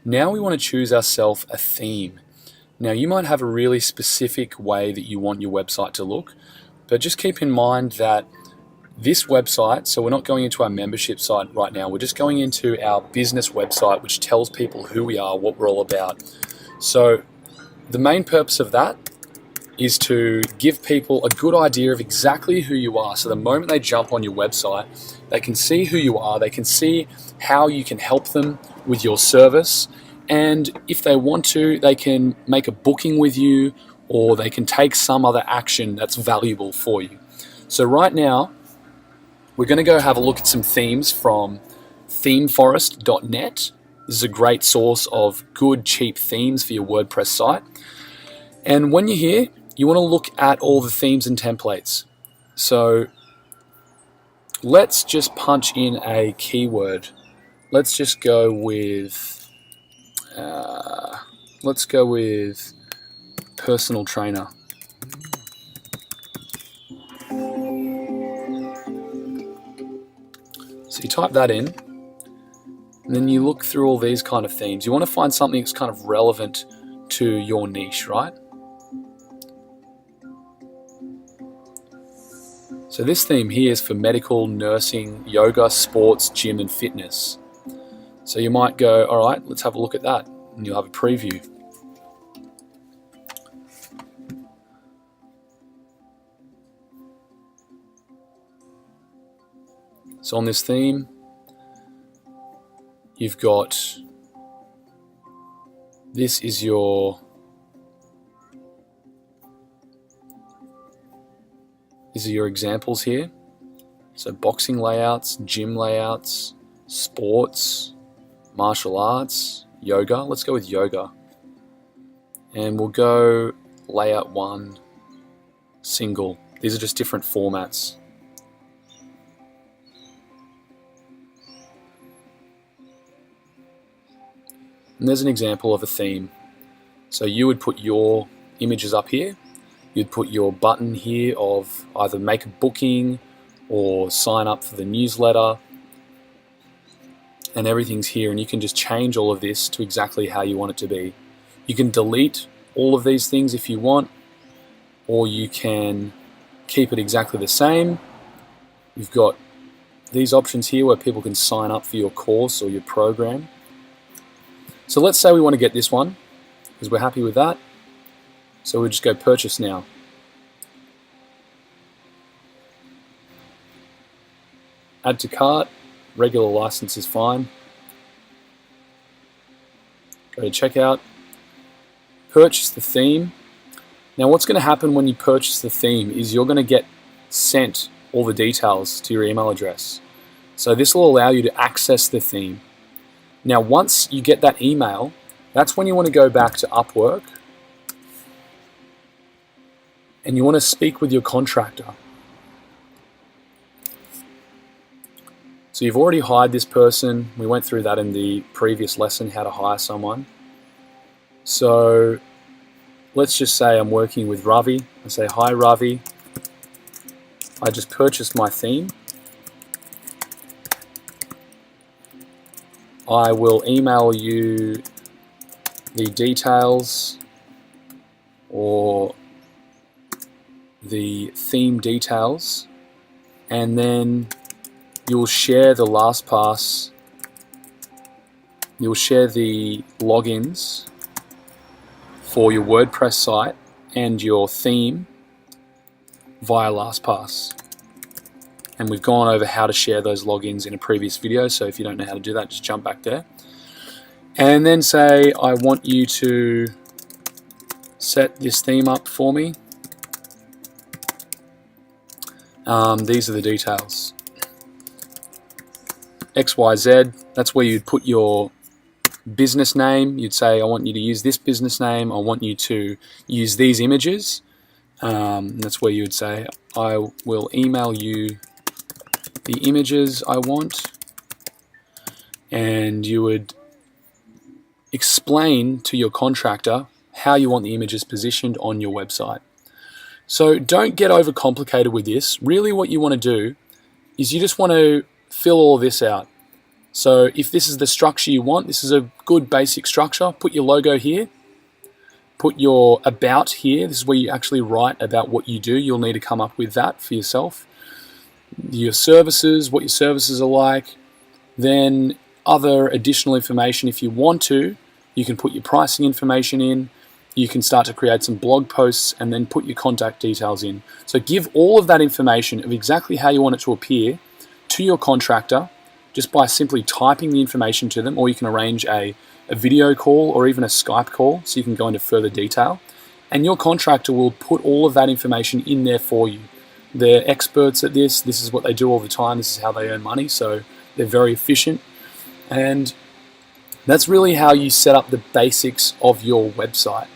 Now we want to choose ourselves a theme. Now you might have a really specific way that you want your website to look, but just keep in mind that this website, so we're not going into our membership site right now, we're just going into our business website, which tells people who we are, what we're all about. So the main purpose of that is to give people a good idea of exactly who you are. So the moment they jump on your website, they can see who you are, they can see how you can help them with your service, and if they want to, they can make a booking with you, or they can take some other action that's valuable for you. So right now, we're going to go have a look at some themes from themeforest.net. This is a great source of good, cheap themes for your WordPress site. And when you're here, you want to look at all the themes and templates. So let's just punch in a keyword. Let's just go with, personal trainer. So you type that in, and then you look through all these kind of themes. You want to find something that's kind of relevant to your niche, right? So this theme here is for medical, nursing, yoga, sports, gym, and fitness. So you might go, all right, let's have a look at that, and you'll have a preview. So on this theme, you've got, these are your examples here. So boxing layouts, gym layouts, sports, martial arts, yoga. Let's go with yoga. And we'll go layout 1, single. These are just different formats. And there's an example of a theme. So you would put your images up here. You'd put your button here of either make a booking or sign up for the newsletter. And everything's here, and you can just change all of this to exactly how you want it to be. You can delete all of these things if you want, or you can keep it exactly the same. You've got these options here where people can sign up for your course or your program. So let's say we want to get this one, because we're happy with that. So we'll just go purchase now. Add to cart, regular license is fine. Go to checkout, purchase the theme. Now what's going to happen when you purchase the theme is you're going to get sent all the details to your email address. So this will allow you to access the theme. Now once you get that email, that's when you want to go back to Upwork and you want to speak with your contractor. So you've already hired this person. We went through that in the previous lesson, how to hire someone. So let's just say I'm working with Ravi. I say, hi Ravi, I just purchased my theme. I will email you the details or the theme details, and then you'll share the LastPass, you'll share the logins for your WordPress site and your theme via LastPass. And we've gone over how to share those logins in a previous video, so if you don't know how to do that, just jump back there. And then say, I want you to set this theme up for me. These are the details. XYZ, that's where you'd put your business name. You'd say, I want you to use this business name. I want you to use these images. That's where you would say, I will email you the images I want, and you would explain to your contractor how you want the images positioned on your website. So don't get overcomplicated with this. Really what you want to do is you just want to fill all this out. So if this is the structure you want, this is a good basic structure. Put your logo here. Put your about here. This is where you actually write about what you do. You'll need to come up with that for yourself. Your services, what your services are like. Then other additional information if you want to. You can put your pricing information in. You can start to create some blog posts and then put your contact details in. So give all of that information of exactly how you want it to appear to your contractor just by simply typing the information to them, or you can arrange a video call or even a Skype call so you can go into further detail. And your contractor will put all of that information in there for you. They're experts at this. This is what they do all the time. This is how they earn money. So they're very efficient. And that's really how you set up the basics of your website.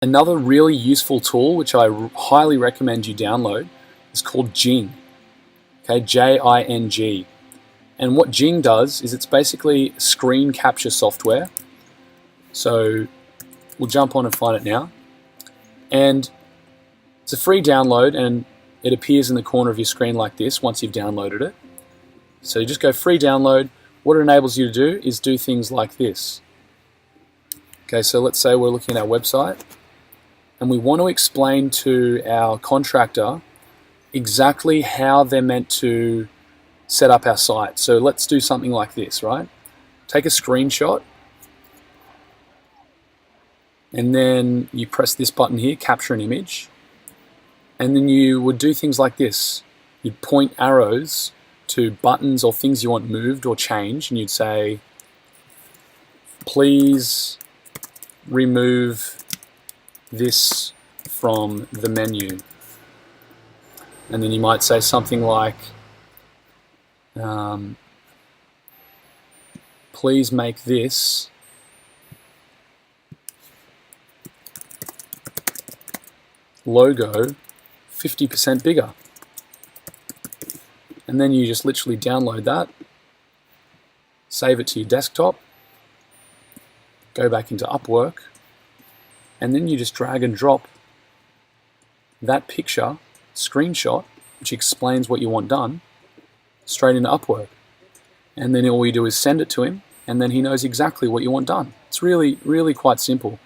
Another really useful tool, which I highly recommend you download, is called Jing. Okay, Jing. And what Jing does is it's basically screen capture software. So we'll jump on and find it now. And it's a free download, and it appears in the corner of your screen like this once you've downloaded it. So you just go free download. What it enables you to do is do things like this. Okay, so let's say we're looking at our website and we want to explain to our contractor exactly how they're meant to set up our site. So let's do something like this, right? Take a screenshot and then you press this button here, capture an image, and then you would do things like this. You'd point arrows to buttons or things you want moved or changed, and you'd say, please remove this from the menu. And then you might say something like, please make this logo 50% bigger. And then you just literally download that, save it to your desktop, go back into Upwork, and then you just drag and drop that picture, screenshot, which explains what you want done, straight into Upwork. And then all you do is send it to him, and then he knows exactly what you want done. It's really, really quite simple,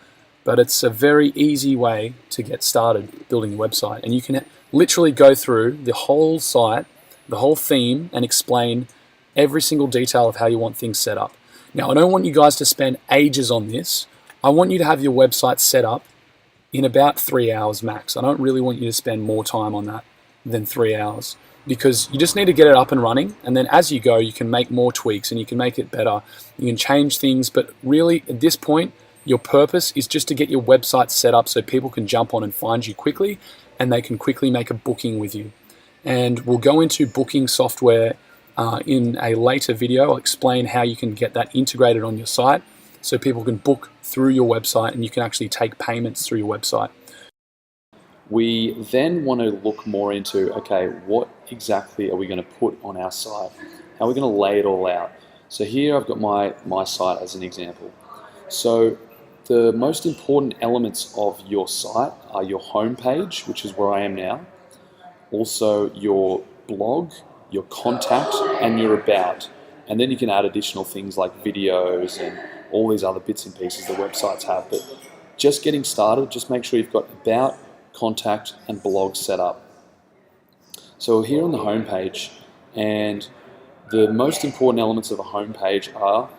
but it's a very easy way to get started building a website. And you can literally go through the whole site, the whole theme, and explain every single detail of how you want things set up. Now, I don't want you guys to spend ages on this. I want you to have your website set up in about 3 hours max. I don't really want you to spend more time on that than 3 hours, because you just need to get it up and running, and then as you go you can make more tweaks and you can make it better. You can change things, but really at this point your purpose is just to get your website set up so people can jump on and find you quickly, and they can quickly make a booking with you. And we'll go into booking software in a later video. I'll explain how you can get that integrated on your site so people can book through your website and you can actually take payments through your website. We then want to look more into, okay, what exactly are we going to put on our site? How are we going to lay it all out? So here I've got my site as an example. So the most important elements of your site are your home page, which is where I am now, also your blog, your contact, and your about. And then you can add additional things like videos and all these other bits and pieces that websites have. But just getting started, just make sure you've got about, contact, and blog set up. So we're here on the home page, and the most important elements of a home page are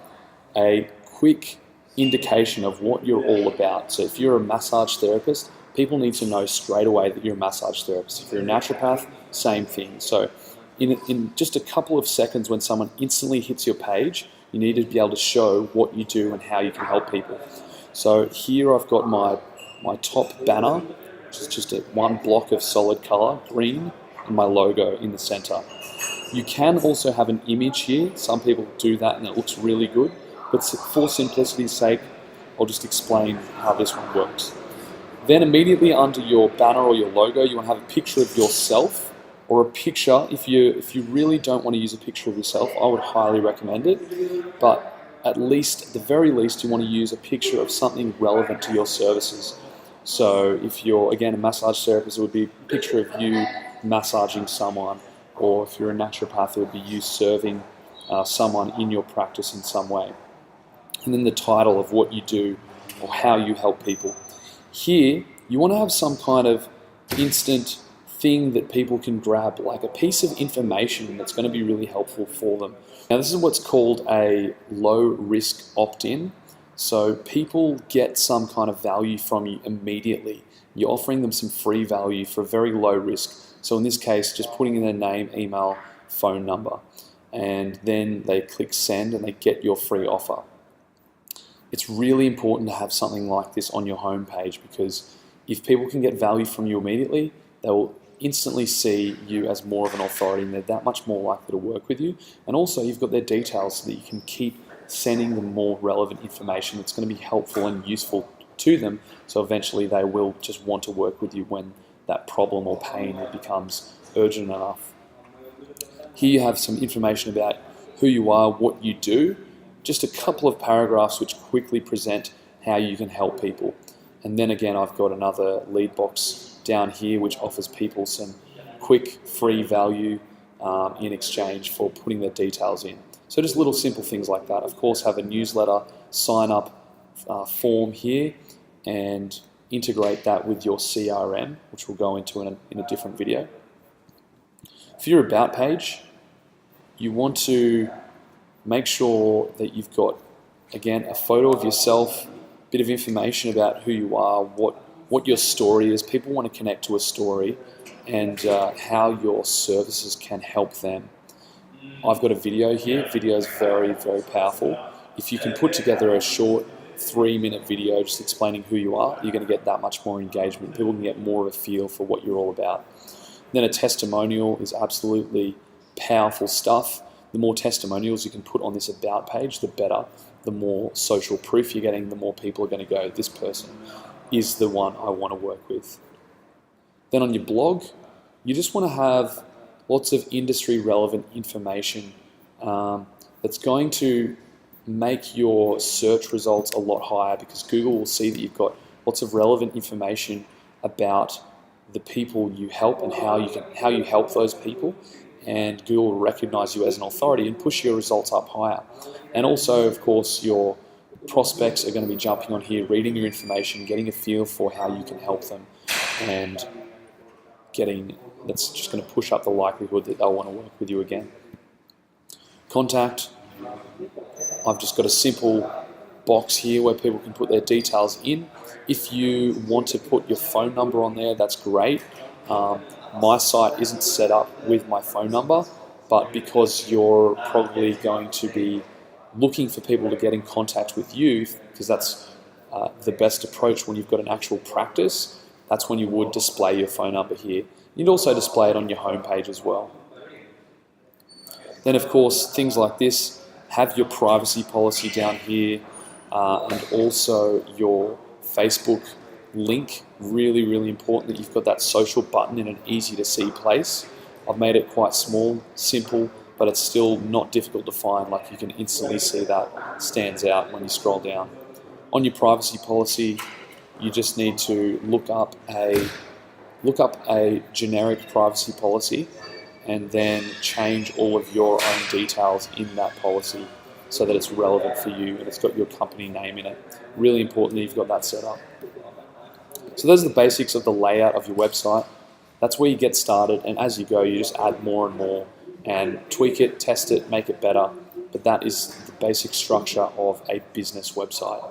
a quick indication of what you're all about. So if you're a massage therapist, people need to know straight away that you're a massage therapist. If you're a naturopath, same thing. So in just a couple of seconds, when someone instantly hits your page, you need to be able to show what you do and how you can help people. So here I've got my top banner, which is just one block of solid color, green, and my logo in the center. You can also have an image here. Some people do that and it looks really good, but for simplicity's sake, I'll just explain how this one works. Then immediately under your banner or your logo, you want to have a picture of yourself, or a picture. If you really don't want to use a picture of yourself, I would highly recommend it. But at the very least, you want to use a picture of something relevant to your services. So if you're, again, a massage therapist, it would be a picture of you massaging someone. or if you're a naturopath, it would be you serving someone in your practice in some way. And then the title of what you do or how you help people. Here, you want to have some kind of instant thing that people can grab, like a piece of information that's going to be really helpful for them. Now, this is what's called a low-risk opt-in. So people get some kind of value from you immediately. You're offering them some free value for a very low risk. So in this case, just putting in their name, email, phone number, and then they click send and they get your free offer. It's really important to have something like this on your homepage, because if people can get value from you immediately, they will instantly see you as more of an authority, and they're that much more likely to work with you. And also, you've got their details so that you can keep sending them more relevant information that's going to be helpful and useful to them, so eventually they will just want to work with you when that problem or pain becomes urgent enough. Here you have some information about who you are, what you do, just a couple of paragraphs which quickly present how you can help people. And then again, I've got another lead box down here which offers people some quick free value in exchange for putting their details in. So just little simple things like that. Of course, have a newsletter sign up form here and integrate that with your CRM, which we'll go into in a different video. For your About page, you want to make sure that you've got, again, a photo of yourself, a bit of information about who you are, what your story is. People want to connect to a story, and how your services can help them. I've got a video here. Video is very, very powerful. If you can put together a short 3-minute video just explaining who you are, you're going to get that much more engagement. People can get more of a feel for what you're all about. Then a testimonial is absolutely powerful stuff. The more testimonials you can put on this About page, the better. The more social proof you're getting, the more people are going to go, this person is the one I want to work with. Then on your blog, you just want to have lots of industry relevant information that's going to make your search results a lot higher, because Google will see that you've got lots of relevant information about the people you help and how you help those people, and Google will recognize you as an authority and push your results up higher. And also, of course, your prospects are going to be jumping on here, reading your information, getting a feel for how you can help them, and that's just going to push up the likelihood that they'll want to work with you again. Contact. I've just got a simple box here where people can put their details in. If you want to put your phone number on there, that's great. My site isn't set up with my phone number, but because you're probably going to be looking for people to get in contact with you, because that's the best approach when you've got an actual practice, that's when you would display your phone number here. You'd also display it on your homepage as well. Then, of course, things like this, have your privacy policy down here, and also your Facebook link. Really, really important that you've got that social button in an easy to see place. I've made it quite small, simple, but it's still not difficult to find. Like, you can instantly see that stands out when you scroll down. On your privacy policy, you just need to look up a generic privacy policy and then change all of your own details in that policy so that it's relevant for you and it's got your company name in it. Really important that you've got that set up. So those are the basics of the layout of your website. That's where you get started, and as you go, you just add more and more and tweak it, test it, make it better. But that is the basic structure of a business website.